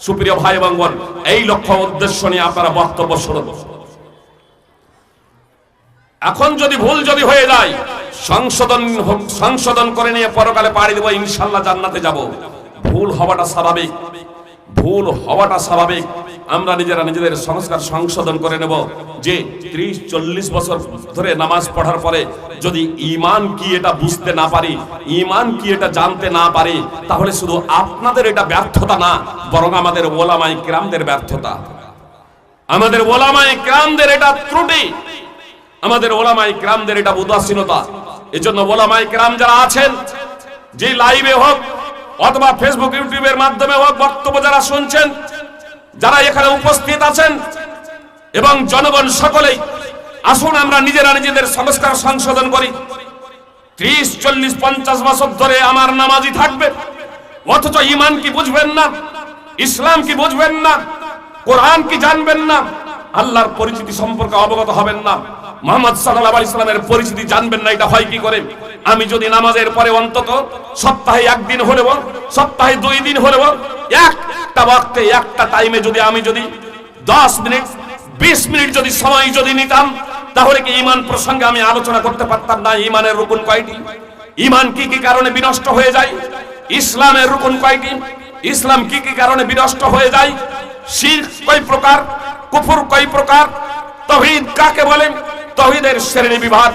সুপ্রিয় ভাই এবং বোন, এই লক্ষ্য উদ্দেশ্য নিয়ে আপনারা বক্তব্য শুনুন। এখন যদি ভুল হয়ে যায়, সংশোধন করে নিয়ে পরকালে পাড়ি দেব, ইনশাআল্লাহ জান্নাতে যাব। ভুল হওয়াটা স্বাভাবিক। আমরা নিজেদের সংস্কার সংশোধন করে নেব যে 30-40 বছর ধরে নামাজ পড়ার পরে যদি ঈমান কি এটা বুঝতে না পারি, ঈমান কি এটা জানতে না পারি, তাহলে শুধু আপনাদের এটা ব্যর্থতা না, বরং আমাদের ওলামায়ে কিরামদের ব্যর্থতা, আমাদের ওলামায়ে কিরামদের এটা ত্রুটি, আমাদের ওলামায়ে কিরামদের এটা উদাসীনতা। এজন্য ওলামায়ে কিরাম যারা আছেন, যে লাইভে হোক অথবা ফেসবুক ইউটিউবের মাধ্যমে হোক বক্তব্য যারা শুনছেন, যারা এখানে উপস্থিত আছেন এবং জনগণ সকলেই, আসুন আমরা নিজেদের সংস্কার সংশোধন করি। 30-40-50 বছর ধরে আমার নামাজি থাকবে, অথচ ঈমান কি বুঝবেন না, ইসলাম কি বুঝবেন না, কোরআন কি জানবেন না, আল্লাহর পরিচিতি সম্পর্কে অবগত হবেন না, মুহাম্মদ সাল্লাল্লাহু আলাইহি সাল্লামের পরিচিতি জানবেন না। এটা হয় কি করে? আমি যদি নামাজের পরে অন্তত সপ্তাহে 1 দিন হলেও, সপ্তাহে 2 দিন হলেও, একটা ওয়াক্তে একটা টাইমে আমি যদি 10 মিনিট 20 মিনিট যদি সময় যদি নিতাম, তাহলে কি ঈমান প্রসঙ্গে আমি আলোচনা করতে পারতাম না? ঈমানের রুকুন কয়টি, ঈমান কি কি কারণে বিনষ্ট হয়ে যায়, ইসলামের রুকুন কয়টি, ইসলাম কি কি কারণে বিনষ্ট হয়ে যায়, শিরক কয় প্রকার, কুফর কয় প্রকার, তাওহীদ কাকে বলেন, তাওহীদের শ্রেণী বিভাগ,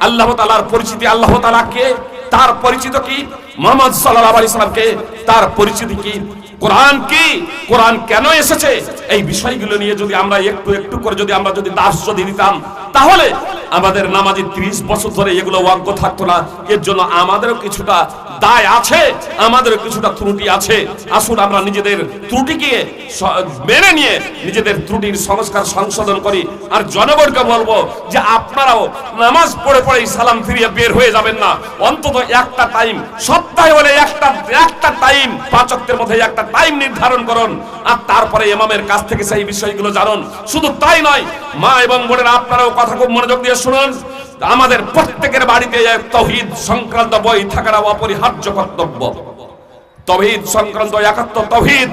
আল্লাহ তাআলার পরিচিতি, আল্লাহ তাআলা কে, তার পরিচিত কি, মুহাম্মদ সাল্লাল্লাহু আলাইহি সাল্লাম কে, তার পরিচিতি কি, কোরআন কি, কোরআন কেন এসেছে, এই বিষয়গুলো নিয়ে যদি আমরা একটু করে যদি দাস দিতাম, তাহলে আমাদের নামাজি 30 বছর ধরে এগুলো অজ্ঞ থাকতো না। এর জন্য আমাদেরও কিছুটা দায় আছে, আমাদেরও কিছুটা ত্রুটি আছে। আসুন আমরা নিজেদের ত্রুটিকে মেনে নিয়ে নিজেদের ত্রুটির সংস্কার সংশোধন করি। আর জনগণকে বলবো যে আপনারাও নামাজ পড়ে সালাম ফিরিয়ে বের হয়ে যাবেন না, অন্তত একটা টাইম, সপ্তাহে হলে একটা টাইম, 5 ওয়াক্তের মধ্যে একটা টাইম নির্ধারণ করুন, আর তারপরে ইমামের কাছ থেকে সেই বিষয়গুলো জানুন। শুধু তাই নয়, মা এবং বোনেরা আপনারাও কথা খুব মনোযোগ দিয়ে শুনুন। আমাদের প্রত্যেকের বাড়িতে তাওহীদ সংক্রান্ত বই থাকার অপরিহার্য কর্তব্য। তাওহীদ সংক্রান্ত একাত্ম তাওহীদ,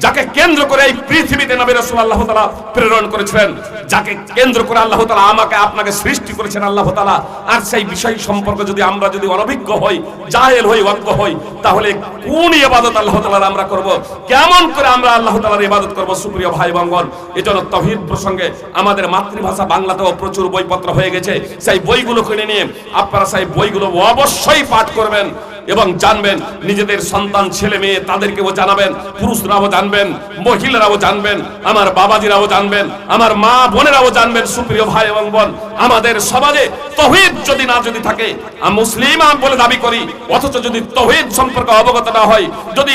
যাকে কেন্দ্র করে এই পৃথিবীতে নবী রাসূল আল্লাহ তাআলা প্রেরণ করেছিলেন, যাকে কেন্দ্র করে আল্লাহ তাআলা আমাকে আপনাকে সৃষ্টি করেছেন আল্লাহ তাআলা, আর সেই বিষয় সম্পর্কে আমরা যদি অনভিজ্ঞ হই, জাহেল হই, অজ্ঞ হই, তাহলে কোন ইবাদত আল্লাহ তাআলার আমরা করব, কেমন করে আমরা আল্লাহ তাআলার ইবাদত করব? সুপ্রিয় ভাই এবং বোন, এজন্য তাওহীদ প্রসঙ্গে আমাদের মাতৃভাষা বাংলাতেও প্রচুর বইপত্র হয়ে গেছে। সেই বইগুলো কিনে নিয়ে আপনারা সেই বইগুলো অবশ্যই পাঠ করবেন এবং জানবেন। নিজেদের সন্তান ছেলে মেয়ে তাদেরকেও জানাবেন, পুরুষরাও জানবেন, মহিলারাও জানবেন, আমার বাবাজিরাও জানবেন, আমার মা বোনেরাও জানবেন। সুপ্রিয় ভাই এবং বোন, আমাদের সমাজে তাওহীদ যদি থাকে, আমি মুসলিম বলে দাবি করি, অথচ যদি তাওহীদ সম্পর্কে অবগত না হয়, যদি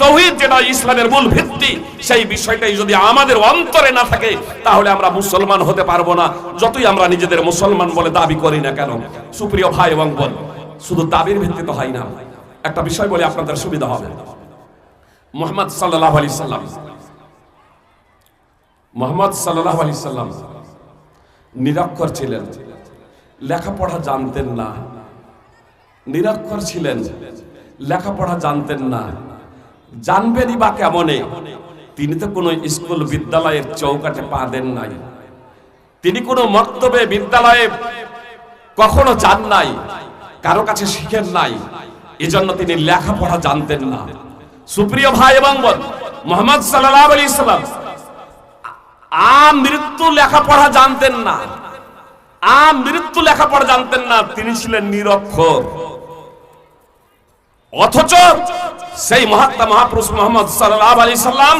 তাওহীদ যেটা ইসলামের মূল ভিত্তি, সেই বিষয়টাই যদি আমাদের অন্তরে না থাকে, তাহলে আমরা মুসলমান হতে পারবো না, যতই আমরা নিজেদের মুসলমান বলে দাবি করি না কেন। সুপ্রিয় ভাই এবং বোন, শুধু দাবির ভিত্তিতে হয় না। একটা বিষয় বলে আপনাদের সুবিধা হবে। মুহাম্মদ সাল্লাল্লাহু আলাইহি সাল্লাম নিরক্ষর ছিলেন, লেখাপড়া জানতেন না, নিরক্ষর ছিলেন, লেখাপড়া জানতেন না, জানবেনই বা কেমনে? তিনি তো কোনো স্কুল বিদ্যালয়ের চৌকাঠে পা দেন নাই, তিনি কোনো মক্তবে বিদ্যালয়ে কখনো যান নাই, কারো কাছে শিখেন নাই, এজন্য তিনি লেখাপড়া জানতেন না। সুপ্রিয় ভাই এবং বোন, মুহাম্মদ সাল্লাল্লাহু আলাইহি সাল্লাম মৃত্যু লেখাপড়া জানতেন না, মৃত্যু লেখাপড়া জানতেন না, তিনি ছিলেন নিরক্ষর। অথচ সেই মহাত্মা মহাপুরুষ মুহাম্মদ সাল্লাল্লাহু আলাইহি সাল্লাম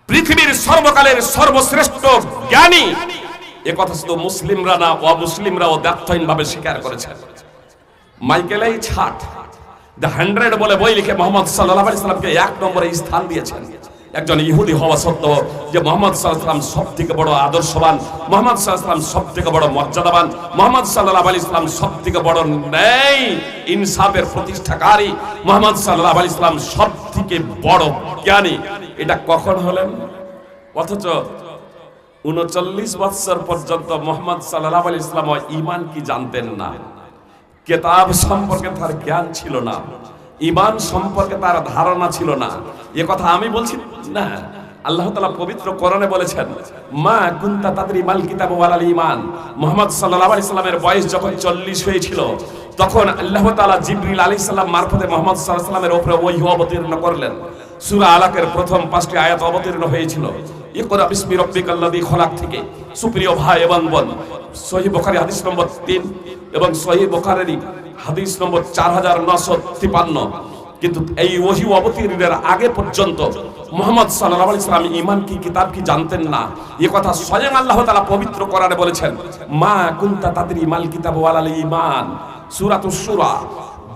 পৃথিবীর সর্বকালের সর্বশ্রেষ্ঠ জ্ঞানী, একথা শুধু মুসলিমরা না, অমুসলিমরাও দ্ব্যর্থহীন ভাবে স্বীকার করেছেন। মাইকেল এইচ হার্ট দ্য 100 বলে বই লিখে মুহাম্মদ সাল্লাল্লাহু আলাইহি সাল্লামকে 1 নম্বরে স্থান দিয়েছেন। একজন ইহুদি হওয়া সত্ত্বেও যে মুহাম্মদ সাল্লাল্লাহু আলাইহি সাল্লাম সবথেকে বড় আদর্শবান, মুহাম্মদ সাল্লাল্লাহু আলাইহি সাল্লাম সবথেকে বড় মর্যাদাবান, মুহাম্মদ সাল্লাল্লাহু আলাইহি সাল্লাম সবথেকে বড় ন্যায় ইনসাফের প্রতিষ্ঠাকারী, মুহাম্মদ সাল্লাল্লাহু আলাইহি সাল্লাম সবথেকে বড় জ্ঞানী, এটা কখন হলেন? অথচ 39 বছর পর্যন্ত মুহাম্মদ সাল্লাল্লাহু আলাইহি সাল্লাম ঈমান কি জানতেন না, কিতাব সম্পর্কে তার জ্ঞান ছিল না, ঈমান সম্পর্কে তার ধারণা ছিল না। এ কথা আমি বলছি না, আল্লাহ তাআলা পবিত্র কোরআনে বলেছেন, মা কুনতা তাদরি মাল কিতাব ওয়ালাল ঈমান। মুহাম্মদ সাল্লাল্লাহু আলাইহি সাল্লামের বয়স যখন 40 হয়েছিল, তখন আল্লাহ তাআলা জিবরিল আলাইহিস সালাম মারফতে মুহাম্মদ সাল্লাল্লাহু আলাইহি সাল্লামের উপরে ওহী অবতীর্ণ করলেন। সূরা আলাকের প্রথম 5টি আয়াত অবতীর্ণ হয়েছিল ইকরা বিসমি রাব্বিকাল্লাযী খলাক থেকে। সুপ্রিয় ভাই এবং বোন, সহিহ বুখারী হাদিস নম্বর 3 এবং সহিহ বুখারী হাদিস নম্বর 4953। কিন্তু এই ওহী অবতীর্ণের আগে পর্যন্ত মুহাম্মদ সাল্লাল্লাহু আলাইহি সাল্লাম ঈমান কি, কিতাব কি জানতেন না। এই কথা স্বয়ং আল্লাহ তাআলা পবিত্র কোরআনে বলেছেন, মা কুনতা তাদরি মাল কিতাব ওয়ালাল ঈমান। সূরাতুশ শূরা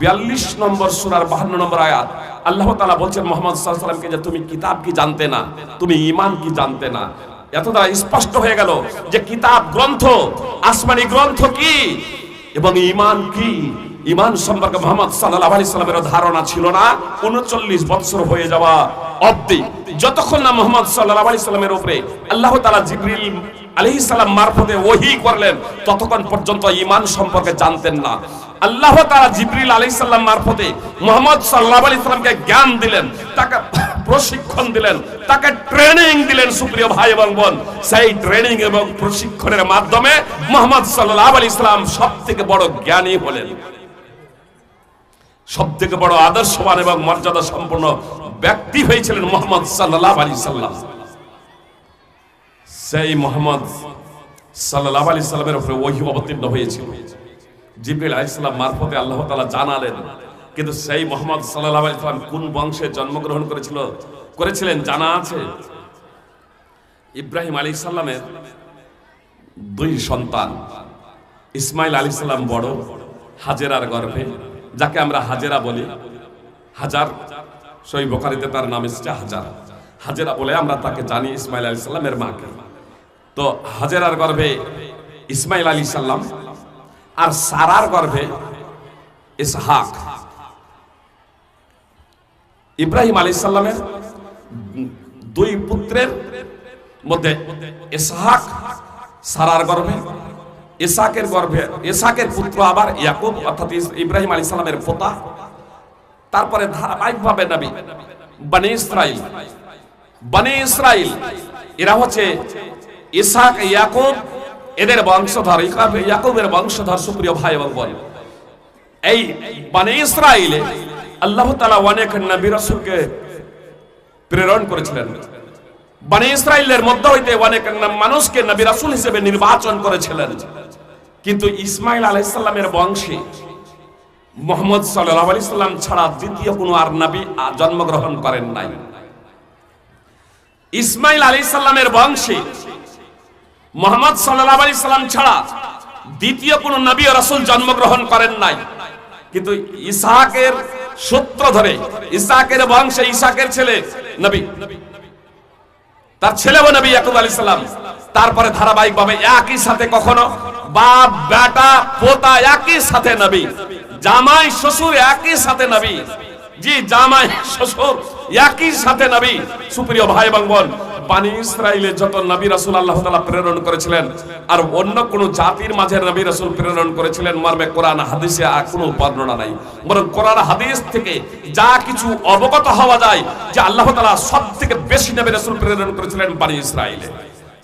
42 নম্বর সূরার 52 নম্বর আয়াত। আল্লাহ তাআলা বলছেন মুহাম্মদ সাল্লাল্লাহু আলাইহি সাল্লামকে যে তুমি কিতাব কি জানতে না, তুমি ঈমান কি জানতে না। এত দ্বারা স্পষ্ট হয়ে গেল যে কিতাব গ্রন্থ, আসমানি গ্রন্থ কি এবং ঈমান কি। ঈমান সম্পর্কে মুহাম্মদ সাল্লাল্লাহু আলাইহি সাল্লামের ধারণা ছিল না 39 বছর হয়ে যাওয়া অবধি, যতক্ষণ না মুহাম্মদ সাল্লাল্লাহু আলাইহি সাল্লামের উপরে আল্লাহ তাআলা জিবরিল আলাইহিস সালাম মারফতে ওহী করলেন, ততক্ষণ পর্যন্ত ঈমান সম্পর্কে জানতেন না। আল্লাহ তাআলা জিবরিল আলাইহিস সালাম মারফতে মুহাম্মদ সাল্লাল্লাহু আলাইহি সাল্লামকে জ্ঞান দিলেন, তাকে প্রশিক্ষণ দিলেন, তাকে ট্রেনিং দিলেন। সুপ্রিয় ভাই এবং বোন, সেই ট্রেনিং এবং প্রশিক্ষণের মাধ্যমে মুহাম্মদ সাল্লাল্লাহু আলাইহি সাল্লাম সবথেকে বড় জ্ঞানী হলেন, সবথেকে বড় আদর্শবান এবং মর্যাদা সম্পন্ন ব্যক্তি হয়েছিলেন মুহাম্মদ সাল্লাল্লাহু আলাইহি সাল্লাম। সেই মুহাম্মদ সাল্লাল্লাহু আলাইহি সাল্লামের উপরে ওহী অবতীর্ণ হয়েছিল, জিবরিল আলাইহিস সালাম মারফতে আল্লাহ তাআলা জানালেন। কিন্তু সেই মুহাম্মদ সাল্লাল্লাহু আলাইহি সাল্লাম কোন বংশে জন্মগ্রহণ করেছিলেন জানা আছে? ইব্রাহিম আলাইহিস সালামের 2 সন্তান, ইসমাইল আলাইহিস সালাম বড়, হাজেরার গর্ভে, যাকে আমরা হাজেরা বলি। হাজার, সহিহ বুখারীতে তার নাম এসেছে হাজার, হাজেরা বলে আমরা তাকে জানি, ইসমাইল আলাইহিস সালামের মাকে। তো হাজেরার গর্ভে ইসমাইল আলাইহিস সালাম আর সারার গর্ভে ইসহাক। ইব্রাহিম আলাইহিস সালামের 2 পুত্রের মধ্যে ইসহাক সারার গর্ভে, ইসহাকের পুত্র আবার ইয়াকুব, অর্থাৎ ইব্রাহিম আলাইহিস সালামের পোতা। তারপরে ধারাবাহিকভাবে নবী বনি ইসরাইল এরা হচ্ছে ইসহাক, ইয়াকুব, এদের বংশধর, ইয়াকুবের বংশধর। সুপ্রিয় ভাই এবং বোন, এই বনি ইসরাইলে আল্লাহ তাআলা অনেক নবী রাসূলকে প্রেরণ করেছিলেন। বনি ইসরাইলের মধ্য হইতে অনেক মানুষকে নবী রাসূল হিসেবে নির্বাচন করেছিলেন। কিন্তু ইসমাইল আলাইহিস সালামের বংশে মুহাম্মদ সাল্লাল্লাহু আলাইহি সাল্লাম ছাড়া দ্বিতীয় কোনো আর নবী জন্মগ্রহণ করেন নাই। ইসমাইল আলাইহিস সালামের বংশে মুহাম্মদ সাল্লাল্লাহু আলাইহি সাল্লাম ছাড়া দ্বিতীয় কোনো নবী ও রাসূল জন্মগ্রহণ করেন নাই। কিন্তু ইসহাকের সূত্র ধরে, ইসহাকের বংশে ইসহাকের ছেলে নবী, তার ছেলেও নবী ইয়াকুব আলাইহিস সালাম। তারপরে ধারাবাহিকভাবে একই সাথে কখনো বাপ বেটা পোতা একই সাথে নবী, জামাই শ্বশুর একই সাথে নবী, জি জামাই শ্বশুর একই সাথে নবী। সুপ্রিয় ভাই এবং বোন, বনি ইসরাইলে যত নবী রাসূল আল্লাহ তাআলা প্রেরণ করেছিলেন আর অন্য কোন জাতির মাঝে নবী রাসূল প্রেরণ করেছিলেন মর্মে কোরআন হাদিসে আর কোনো বর্ণনা নাই। বরং কোরআন হাদিস থেকে যা কিছু অবগত হওয়া যায় যে আল্লাহ তাআলা সবথেকে বেশি নবী রাসূল প্রেরণ করেছিলেন বনি ইসরাইলে।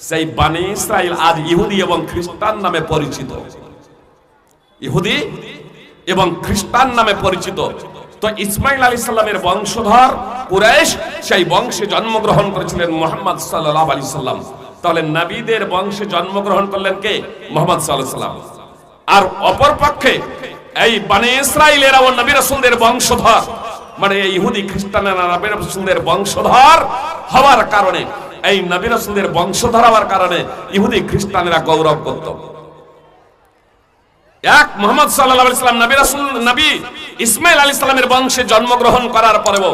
সেই বনি ইসরাইল আজ ইহুদি এবং খ্রিস্টান নামে পরিচিত, ইহুদি এবং খ্রিস্টান নামে পরিচিত। তো ইসমাইল আলাইহিস সালামের বংশধর কুরাইশ, সেই বংশে জন্মগ্রহণ করেছিলেন মুহাম্মদ সাল্লাল্লাহু আলাইহি সাল্লাম। তাহলে নবীদের বংশে জন্মগ্রহণ করলেন কে? মুহাম্মদ সাল্লাল্লাহু আলাইহি সাল্লাম। আর অপর পক্ষে এই বনি ইসরাইলেরাও নবী রাসূলদের বংশধর, মানে এই ইহুদি খ্রিস্টানেরা নবী রাসূলদের বংশধর হওয়ার কারণে, এই নবী রাসূলদের বংশধর হওয়ার কারণে ইহুদি খ্রিস্টানেরা গৌরব করত। এক মুহাম্মদ সাল্লাল্লাহু আলাইহি সাল্লাম নবী রাসূল নবী ইসমাইল আলাইহিস সালামের বংশে জন্মগ্রহণ করার পরেও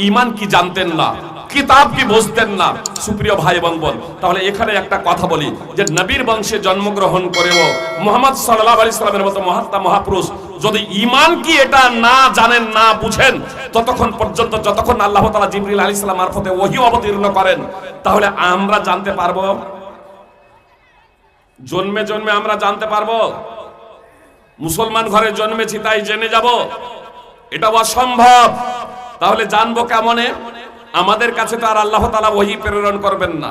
ঈমান কি জানতেন না, কিতাব কি বুঝতেন না। সুপ্রিয় ভাই এবং বোন, তাহলে এখানে একটা কথা বলি যে নবীর বংশে জন্মগ্রহণ করেও মুহাম্মদ সাল্লাল্লাহু আলাইহি সাল্লামের মতো মহাত্মা মহাপুরুষ যদি ঈমান কি এটা না জানেন, না বুঝেন, ততক্ষণ পর্যন্ত যতক্ষণ আল্লাহ তাআলা জিবরিল আলাইহিস সালাম মারফতে ওহী অবতীর্ণ করেন, তাহলে আমরা জানতে পারবো, জন্মে জন্মে আমরা জানতে পারবো। মুসলমান ঘরে জন্মেছি তাই জেনে যাব? এটা অসম্ভব। তাহলে জানবো কেমনে? আমাদের কাছে তো আর আল্লাহ তাআলা ওহী প্রেরণ করবেন না,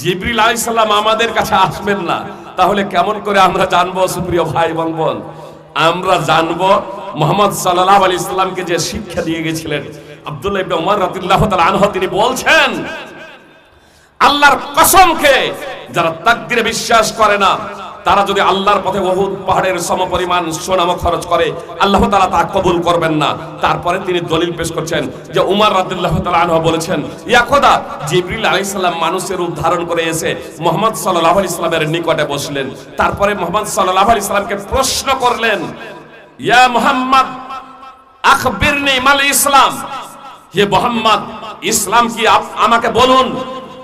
জিবরিল আলাইহিস সালাম আমাদের কাছে আসবেন না। তাহলে কেমন করে আমরা জানবো? সুপ্রিয় ভাই এবং বোন, আমরা জানবো মুহাম্মদ সাল্লাল্লাহু আলাইহি সাল্লামকে যে শিক্ষা দিয়ে গেছিলেন। আব্দুল্লাহ ইবনে উমর রাদিয়াল্লাহু তাআলা আনহু তিনি বলছেন, আল্লাহর কসম খেয়ে যারা তাকদীরে বিশ্বাস করে না, তারা যদি আল্লাহর পথে উহুদ পাহাড়ের সমপরিমাণ সোনামো খরচ করে, আল্লাহ তাআলা তা কবুল করবেন না। তারপরে তিনি দলিল পেশ করছেন যে উমর রাদিয়াল্লাহু তাআলা আনহু বলেছেন, ইয়া খোদা, জিবরিল আলাইহিস সালাম মানুষের রূপ ধারণ করে এসে মুহাম্মদ সাল্লাল্লাহু আলাইহি সাল্লামের নিকটে বসলেন। তারপরে মুহাম্মদ সাল্লাল্লাহু আলাইহি সাল্লামকে প্রশ্ন করলেন, ইয়া মুহাম্মদ আখবিরনি মাল ইসলাম, হে মুহাম্মদ ইসলাম কি আমাকে বলুন।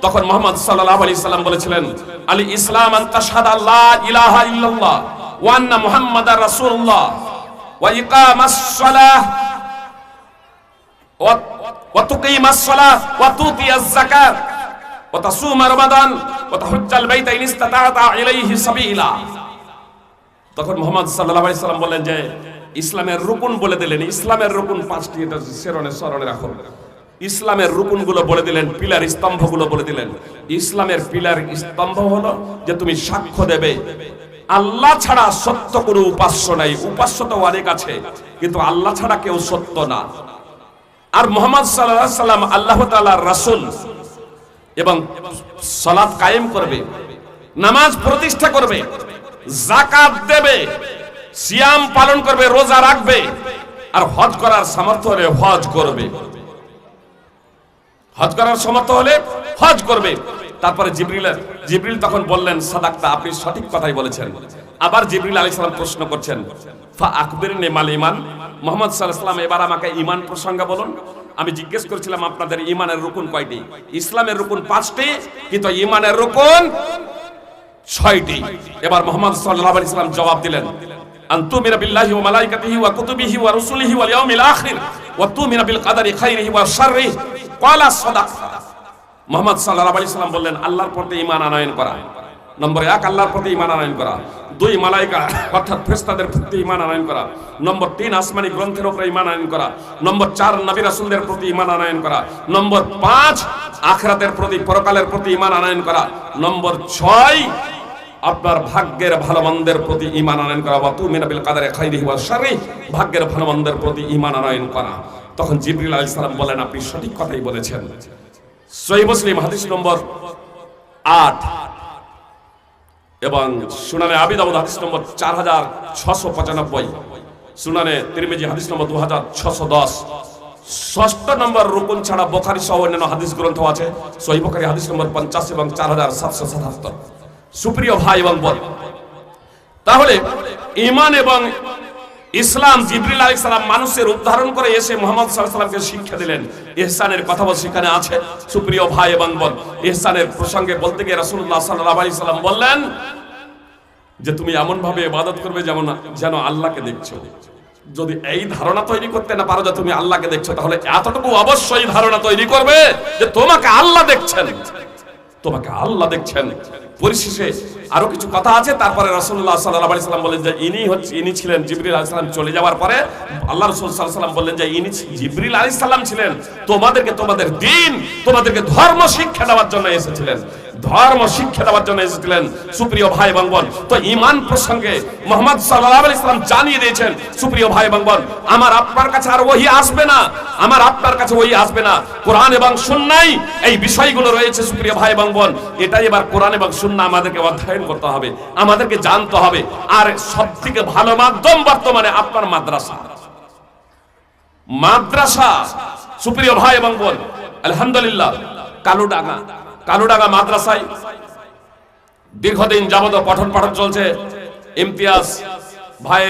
তখন মুহাম্মদ সাল্লাল্লাহু আলাইহি সাল্লাম বলেছিলেন, আল ইসলাম আন তাশহাদু আল্লা ইলাহা ইল্লাল্লাহ ওয়া আন্না মুহাম্মাদার রাসূলুল্লাহ ওয়া ইকামাস সালাহ ওয়া তুকিমাস সালাহ ওয়া তুতিয়াজ যাকাত ওয়া তাসুমা রমাদান ওয়া তাহুজ্জাল বাইতা ইন ইসতাতা'তা ইলাইহি সাবিলা। তখন মুহাম্মদ সাল্লাল্লাহু আলাইহি সাল্লাম বললেন যে ইসলামের রুকুন বলে দিলেন। ইসলামের রুকুন 5টি, এটা স্মরণে রাখুন। ইসলামের রুকুনগুলো বলে দিলেন, পিলার স্তম্ভগুলো বলে দিলেন। ইসলামের পিলার স্তম্ভ হলো যে তুমি সাক্ষ্য দেবে আল্লাহ ছাড়া সত্য কোনো উপাস্য নাই। উপাস্য তো অনেক আছে, কিন্তু আল্লাহ ছাড়া কেউ সত্য না। আর মুহাম্মদ সাল্লাল্লাহু আলাইহি সাল্লাম আল্লাহ তাআলার রাসূল, এবং সালাত কায়েম করবে, নামাজ প্রতিষ্ঠা করবে, যাকাত দেবে, সিয়াম পালন করবে, রোজা রাখবে, আর হজ করার সামর্থ্য হলে হজ করবে। হজ করার সামর্থ্য হলে হজ করবে। তারপরে জিবরিল তখন বললেন, সাদাকতা, আপনি সঠিক কথাই বলেছেন। আবার জিবরিল আলাইহিস সালাম প্রশ্ন করছেন, ফা আকবিরনি মাল ঈমান, মুহাম্মদ সাল্লাল্লাহু আলাইহি সাল্লাম এবার আমাকে ঈমান প্রসঙ্গে বলুন। আমি জিজ্ঞেস করেছিলাম আপনাদের ঈমানের রুকুন কয়টি? ইসলামের রুকুন 5টি, কিন্তু ঈমানের রুকুন 6টি। এবার মুহাম্মদ সাল্লাল্লাহু আলাইহি সাল্লাম জবাব দিলেন, আন তুমিনা বিল্লাহি ওয়া মালাইকাতিহি ওয়া কুতুবিহি ওয়া রুসুলিহি ওয়াল ইয়াউমিল আখির ওয়া তুমিনা বিল কাদারি খাইরিহি ওয়া শাররিহি ক্বালা সাদাকতা। মুহাম্মদ সাল্লাল্লাহু আলাইহি সাল্লাম বললেন, আল্লাহর প্রতি ঈমান আনয়ন করা। নম্বর 1, আল্লাহর প্রতি ঈমান আনয়ন করা। 2, মালায়েকা অর্থাৎ ফেরেশতাদের প্রতি ঈমান আনয়ন করা। নম্বর 3, আসমানি গ্রন্থের উপরে ঈমান আনয়ন করা। নম্বর 4, নবী রাসূলদের প্রতি ঈমান আনয়ন করা। নম্বর 5, আখিরাতের প্রতি, পরকালের প্রতি ঈমান আনয়ন করা। নম্বর 6, আপনার ভাগ্যের ভালো মন্দের প্রতি ঈমান আনয়ন করা। ওয়া তুমিনা বিল কাদারি খাইরিহি ওয়া শাররিহি, ভাগ্যের ভালো মন্দের প্রতি ঈমান আনয়ন করা। তখন জিবরিল আলাইহিস সালাম বলেন, আপনি সঠিক কথাই বলেছেন। সহিহ মুসলিম হাদিস নম্বর 8 এবং সুনানে আবি দাউদ হাদিস নম্বর 4695, সুনানে তিরমিজি হাদিস নম্বর 2610। 6ষ্ঠ নম্বর রুকুন ছাড়া বুখারী সহ অন্যান্য হাদিস গ্রন্থ আছে। সহিহ বুখারী হাদিস নম্বর 50 এবং 4777। সুপ্রিয় ভাই এবং বোন, তাহলে ঈমান এবং ইসলাম, জিবরিল আলাইহিস সালাম মানুষের উদ্ধারণ করে এসে মুহাম্মদ সাল্লাল্লাহু আলাইহি সাল্লামকে শিক্ষা দিলেন। ইহসানের কথা সেখানে আছে। সুপ্রিয় ভাই এবং বোন, ইহসানের প্রসঙ্গে বলতে গিয়ে রাসূলুল্লাহ সাল্লাল্লাহু আলাইহি সাল্লাম বললেন যে তুমি এমন ভাবে ইবাদত করবে যেন আল্লাহকে দেখছো। যদি এই ধারণা তৈরি করতে না পারো যে তুমি আল্লাহকে দেখছো, তাহলে এতটুকু অবশ্যই ধারণা তৈরি করবে যে তোমাকে আল্লাহ দেখছেন, তোমাকে আল্লাহ দেখছেন। পরিশেষে আরো কিছু কথা আছে। তারপরে রাসূলুল্লাহ সাল্লাল্লাহু আলাইহি সাল্লাম বলেন যে ইনি ছিলেন, জিবরিল আলাইহিস সালাম চলে যাওয়ার পরে আল্লাহ রাসূল সাল্লাল্লাহু আলাইহি সাল্লাম বললেন যে ইনি জিবরিল আলাইহিস সালাম ছিলেন, তোমাদেরকে তোমাদের দ্বীন, তোমাদেরকে ধর্ম শিক্ষা দেওয়ার জন্য এসেছিলেন, ধর্ম শিক্ষা দেওয়ার জন্য এসেছিলেন। সুপ্রিয় ভাই এবং বোন, তো ঈমান প্রসঙ্গে মুহাম্মদ সাল্লাল্লাহু আলাইহি সাল্লাম জানিয়ে দিয়েছেন। সুপ্রিয় ভাই এবং বোন, আমার আপনার কাছে আর ওহী আসবে না, আমার আপনার কাছে ওহী আসবে না। কোরআন এবং সুন্নাহয় এই বিষয়গুলো রয়েছে। সুপ্রিয় ভাই এবং বোন, এটাই এবার কোরআন এবং সুন্নাহ আমাদেরকে অধ্যয়ন করতে হবে, আমাদেরকে জানতে হবে। আর সবথেকে ভালো মাধ্যম বর্তমানে আপনার মাদ্রাসা। মাদ্রাসা, সুপ্রিয় ভাই এবং বোন, আলহামদুলিল্লাহ কালুডাঙ্গা মাদ্রাসায় দীর্ঘদিন যাবত পঠন পাঠন চলছে। ইমতিয়াজ ভাই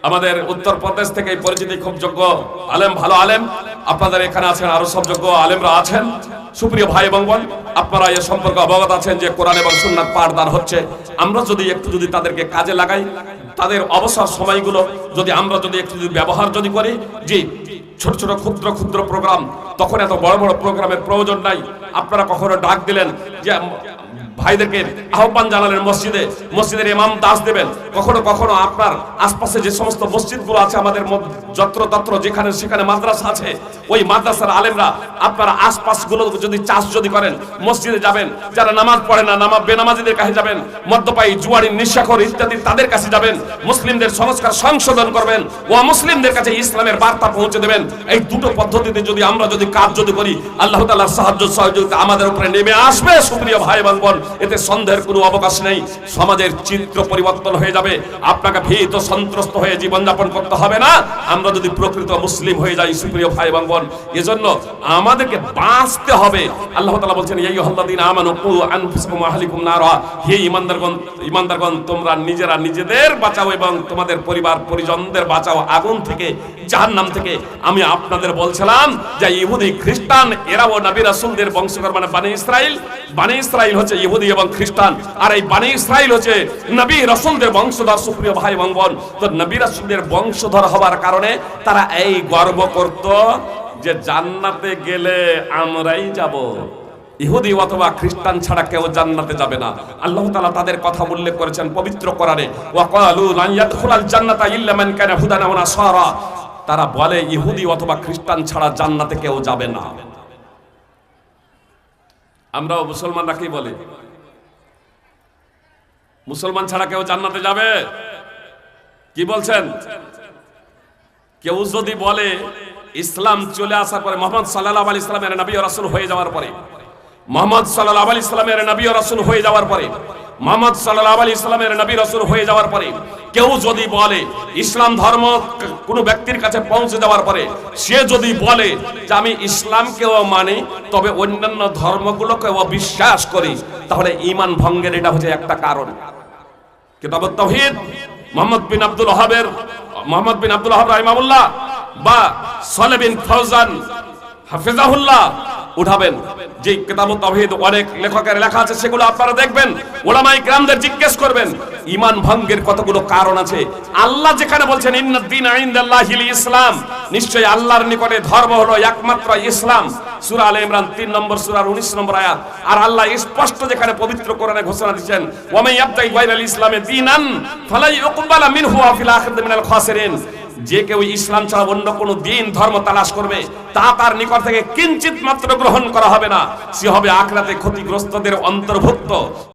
আমাদের উত্তরপ্রদেশ থেকে পরিচিতি, খুব যোগ্য আলেম, ভালো আলেম। আপনাদের এখানে আছেন, আরো সব যোগ্য আলেমরা আছেন। সুপ্রিয় ভাই এবং বোন, আপনারা এ সম্পর্কে অবগত আছেন যে কোরআন এবং সুন্নাত পাঠদান হচ্ছে। আমরা যদি তাদেরকে কাজে লাগাই, তাদের অবসর সময়গুলো আমরা একটু ব্যবহার করি, যে ছোট ছোট ক্ষুদ্র প্রোগ্রাম, তখন এত বড় বড় প্রোগ্রামের প্রয়োজন নাই। আপনারা কখনো ডাক দিলেন যে ভাইদেরকে আহ্বান জানালেন মসজিদের ইমাম দাস দেবেন। কখনো কখনো আপনার আশপাশে যে সমস্ত মসজিদগুলো আছে আমাদের যত্রতত্র যেখানে সেখানে মাদ্রাসা আছে, ওই মাদ্রাসার আলেমরা আপনার আশপাশগুলো যদি চাষ যদি করেন, মসজিদে যাবেন, যারা নামাজ পড়ে না বেনামাজিদের কাছে যাবেন, মদ্যপায়ী জুয়ারি নিশাখোর ইত্যাদি তাদের কাছে যাবেন, মুসলিমদের সংস্কার সংশোধন করবেন, ও মুসলিমদের কাছে ইসলামের বার্তা পৌঁছে দেবেন। এই দুটো পদ্ধতিতে যদি আমরা কাজ করি, আল্লাহ তাআলার সাহায্য সহযোগিতা আমাদের উপরে নেমে আসবে। সুপ্রিয় ভাই এবং বোন, এতে সন্দেহের কোনো অবকাশ নেই। সমাজের চিত্র পরিবর্তন হয়ে যাবে। আপনাকে ভীত সন্ত্রস্ত হয়ে জীবনযাপন করতে হবে না, আমরা যদি প্রকৃত মুসলিম হয়ে যাই। সুপ্রিয় ভাই এবং বোন, এজন্য আমাদেরকে বাঁচতে হবে। আল্লাহ তাআলা বলছেন, ইয়া আইয়ুহাল্লাযীনা আমানু কু আনফুসাকুম ওয়া আহলিকুম নারা, হে ঈমানদারগণ তোমরা নিজেদের বাঁচাও এবং তোমাদের পরিবার পরিজনদের বাঁচাও আগুন থেকে, জাহান্নাম থেকে। আমি আপনাদের বলছিলাম যে ইহুদি খ্রিস্টান এরাও নবী রাসূলদের বংশধর, মানে বানি ইসরাইল হচ্ছে ইহুদি এবং খ্রিস্টান, আর এই বানি ইসরাইল হচ্ছে নবী রাসূলদের বংশধর। সুপ্রিয় ভাই এবং বোন, তো নবী রাসূলদের বংশধর হবার কারণে তারা এই গর্ব করত যে জান্নাতে গেলে আমরাই যাব, ইহুদি অথবা খ্রিস্টান ছাড়া কেউ জান্নাতে যাবে না। আল্লাহ তাআলা তাদের কথা উল্লেখ করেছেন পবিত্র কোরআনে, ওয়া ক্বালু লান ইয়াদখুলাল জান্নাতা ইল্লা মান কানা হুদান ওয়া নাসারা। তারা বলে ইহুদি অথবা খ্রিস্টান ছাড়া জান্নাতে কেউ যাবে না। আমরাও মুসলমানরা কি বলি? মুসলমান ছাড়া কেউ জান্নাতে যাবে? কি বলছেন? কেউ যদি বলে ইসলাম চলে আসার পরে, মুহাম্মদ সাল্লাল্লাহু আলাইহি সাল্লামের নবী ও রাসূল হয়ে যাওয়ার পরে, মুহাম্মদ সাল্লাল্লাহু আলাইহি সাল্লামের নবী ও রাসূল হয়ে যাওয়ার পরে, মুহাম্মদ সাল্লাল্লাহু আলাইহি সাল্লামের নবী রাসূল হয়ে যাওয়ার পরে, কেউ যদি বলে ইসলাম ধর্ম কোনো ব্যক্তির কাছে পৌঁছে যাওয়ার পরে সে যদি বলে যে আমি ইসলামকেও মানি তবে অন্যান্য ধর্মগুলোকেও বিশ্বাস করি, তাহলে ঈমান ভঙ্গের এটা হচ্ছে একটা কারণ। কিতাবুত তাওহীদ মুহাম্মদ বিন আব্দুল ওয়াহাব রাহিমাহুল্লাহ বা সালেহ বিন ফাওজান হাফিজাহুল্লাহ উঠাবেন, যে কিতাবুত তাওহীদ অনেক লেখকের লেখা আছে, সেগুলো আপনারা দেখবেন, উলামায়ে কিরামদের জিজ্ঞেস করবেন ঈমান ভঙ্গের কতগুলো কারণ আছে। আল্লাহ যেখানে বলছেন ইন্নাদ দীনা ইনদাল্লাহিল ইসলাম, নিশ্চয়ই আল্লাহর নিকটে ধর্ম হলো একমাত্র ইসলাম, সূরা আলে ইমরান 3 নম্বর সূরার 19 নম্বর আয়াত। আর আল্লাহ স্পষ্ট যেখানে পবিত্র কোরআনে ঘোষণা দিয়েছেন, ওয়া মান ইয়াবতাগি গায়রাল ইসলামি দীনান ফালা ইউকবালা মিনহু ওয়া ফিল আখিরাতি মিনাল খাসিরিন। যে কেউ ইসলাম ছাড়া অন্য কোনো দিন ধর্ম তালাশ করবে তা তার নিকট থেকে কিঞ্চিত মাত্র গ্রহণ করা হবে না, সে হবে আখিরাতে ক্ষতিগ্রস্তদের অন্তর্ভুক্ত।